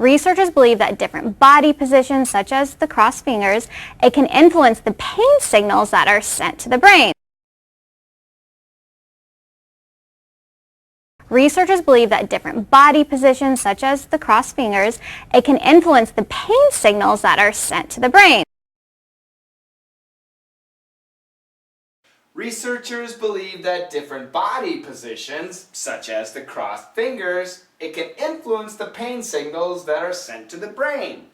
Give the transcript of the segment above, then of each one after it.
Researchers believe that different body positions, such as the crossed fingers, it can influence the pain signals that are sent to the brain. Researchers believe that different body positions, such as the crossed fingers, it can influence the pain signals that are sent to the brain. Researchers believe that different body positions, such as the crossed fingers, it can influence the pain signals that are sent to the brain.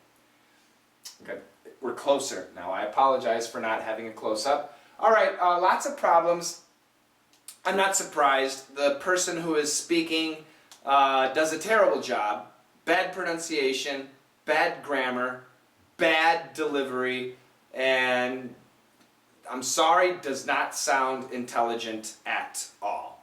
Okay, we're closer now. I apologize for not having a close-up. All right, lots of problems. I'm not surprised. The person who is speaking does a terrible job. Bad pronunciation, bad grammar, bad delivery, and I'm sorry, does not sound intelligent at all.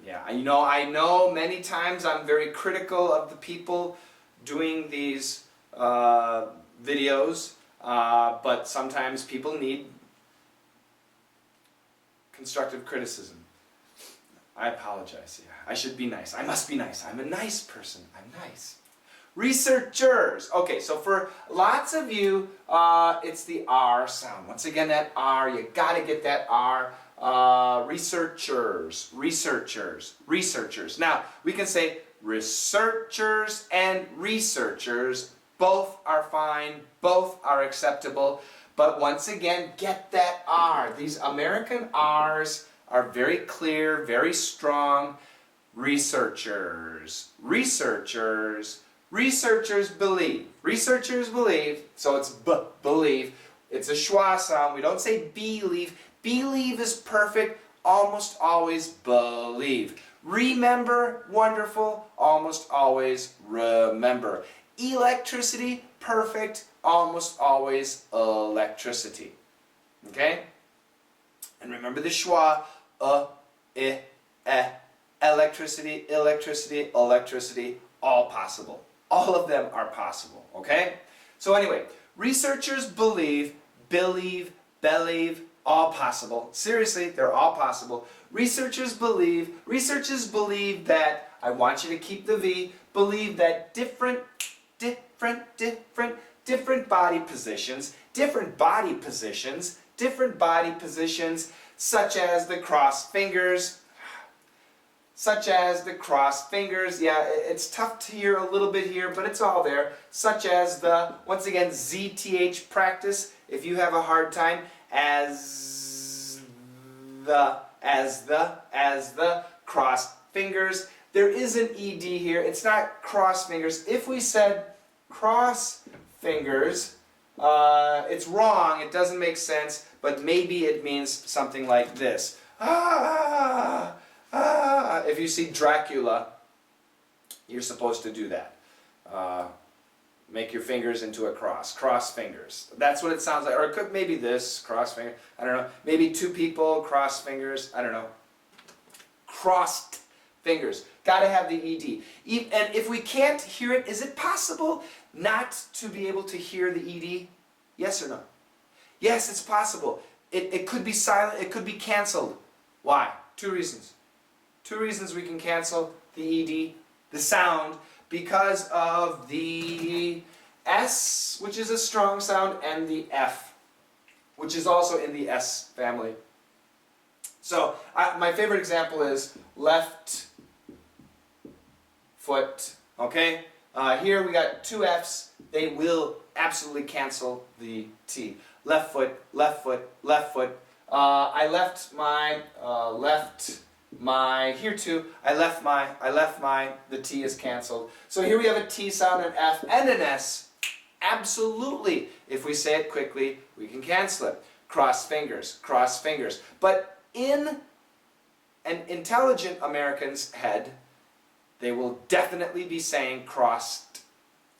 Yeah, I know many times I'm very critical of the people doing these videos, but sometimes people need constructive criticism. I apologize. Yeah, I should be nice. I must be nice. I'm a nice person. I'm nice. Researchers. Okay, so for lots of you, it's the R sound. Once again, that R, you gotta get that R. Researchers, researchers, researchers. Now, we can say researchers and researchers. Both are fine. Both are acceptable. But once again, get that R. These American R's are very clear, very strong. Researchers, researchers, researchers believe. Researchers believe, so it's believe. It's a schwa sound. We don't say believe. Believe is perfect, almost always believe. Remember, wonderful, almost always remember. Electricity, perfect, almost always electricity. Okay? And remember the schwa, electricity, electricity, electricity, all possible. All of them are possible, okay? So anyway, researchers believe, all possible. Seriously, they're all possible. Researchers believe that, I want you to keep the V, believe that different body positions, such as the crossed fingers, yeah, it's tough to hear a little bit here, but it's all there, such as the, once again, ZTH practice, if you have a hard time, as the crossed fingers. There is an ED here, it's not cross fingers. If we said cross fingers, it's wrong, it doesn't make sense, but maybe it means something like this. If you see Dracula, you're supposed to do that. Make your fingers into a cross fingers. That's what it sounds like. Or it could maybe this, cross finger, I don't know. Maybe two people, cross fingers, I don't know. Crossed fingers. Gotta have the ED. And if we can't hear it, is it possible not to be able to hear the ED? Yes or no? Yes, it's possible. It could be silent, it could be canceled. Why? Two reasons. Two reasons we can cancel the ED, the sound, because of the S, which is a strong sound, and the F, which is also in the S family. So, my favorite example is left foot, okay? Here we got two Fs. They will absolutely cancel the T. Left foot, left foot, left foot. I left my, here too, the T is canceled. So here we have a T sound, an F, and an S. Absolutely. If we say it quickly, we can cancel it. Cross fingers, cross fingers. But in an intelligent American's head, they will definitely be saying crossed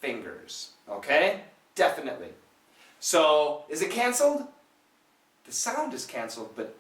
fingers. Okay? Definitely. So, is it canceled? The sound is canceled, but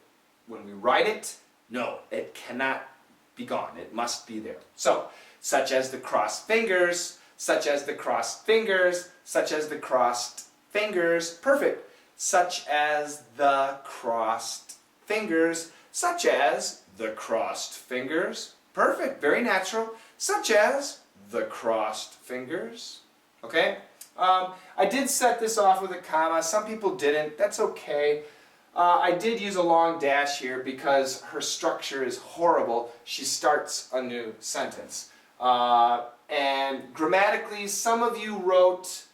when we write it, no, it cannot be gone. It must be there. So, such as the crossed fingers, such as the crossed fingers, such as the crossed fingers. Perfect. Such as the crossed fingers, such as the crossed fingers. Perfect. Very natural. Such as the crossed fingers. Okay? I did set this off with a comma. Some people didn't. That's okay. I did use a long dash here because her structure is horrible. She starts a new sentence. And grammatically, some of you wrote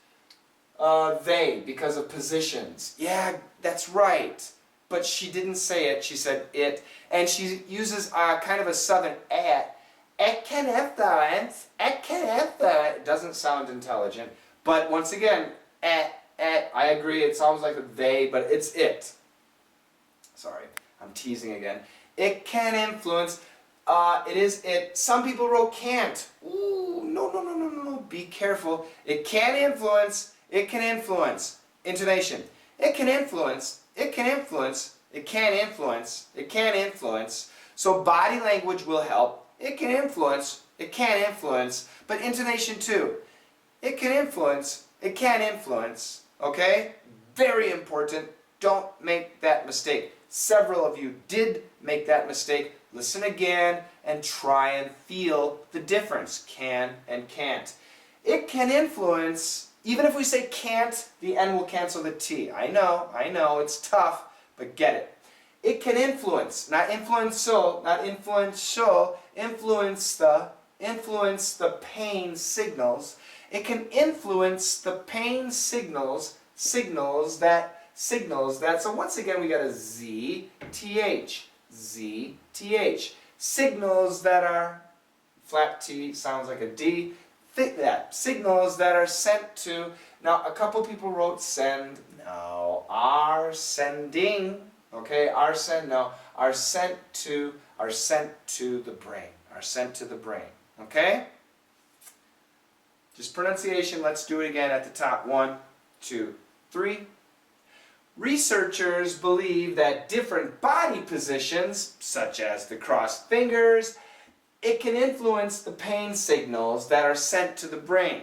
they because of positions. Yeah, that's right. But she didn't say it. She said it. And she uses kind of a southern at. It can influence. It can influence. It doesn't sound intelligent. But once again, I agree. It sounds like a they, but it's it. Sorry, I'm teasing again. It can influence. It is it. Some people wrote can't. Ooh, no, no, no, no, no, no. Be careful. It can influence. It can influence. Intonation. It can influence. It can influence. It can influence. It can influence. So body language will help. It can influence. It can influence. But intonation too. It can influence. It can influence. Okay? Very important. Don't make that mistake. Several of you did make that mistake. Listen again and try and feel the difference. Can and can't. It can influence. Even if we say can't, the N will cancel the T. I know, it's tough, but get it. It can influence, not influential, not influential, influence the pain signals. It can influence the pain signals that, so once again we got a Z, TH, Z, TH. Signals that are, flat T sounds like a D, think that. Signals that are sent to, now a couple people wrote send, no, are sending, okay, are sent, no, are sent to the brain, are sent to the brain, okay? Just pronunciation, let's do it again at the top. 1, 2, 3. Researchers believe that different body positions, such as the crossed fingers, it can influence the pain signals that are sent to the brain.